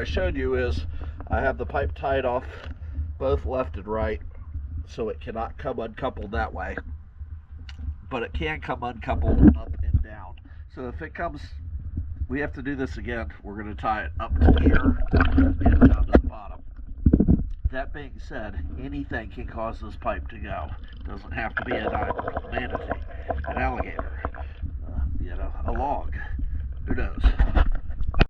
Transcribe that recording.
I showed you is I have the pipe tied off both left and right, so it cannot come uncoupled that way, but it can come uncoupled up and down. So if it comes, we have to do this again. We're going to tie it up to here and down to the bottom. That being said, anything can cause this pipe to go. It doesn't have to be a diamond, a manatee, an alligator, a log. Who knows?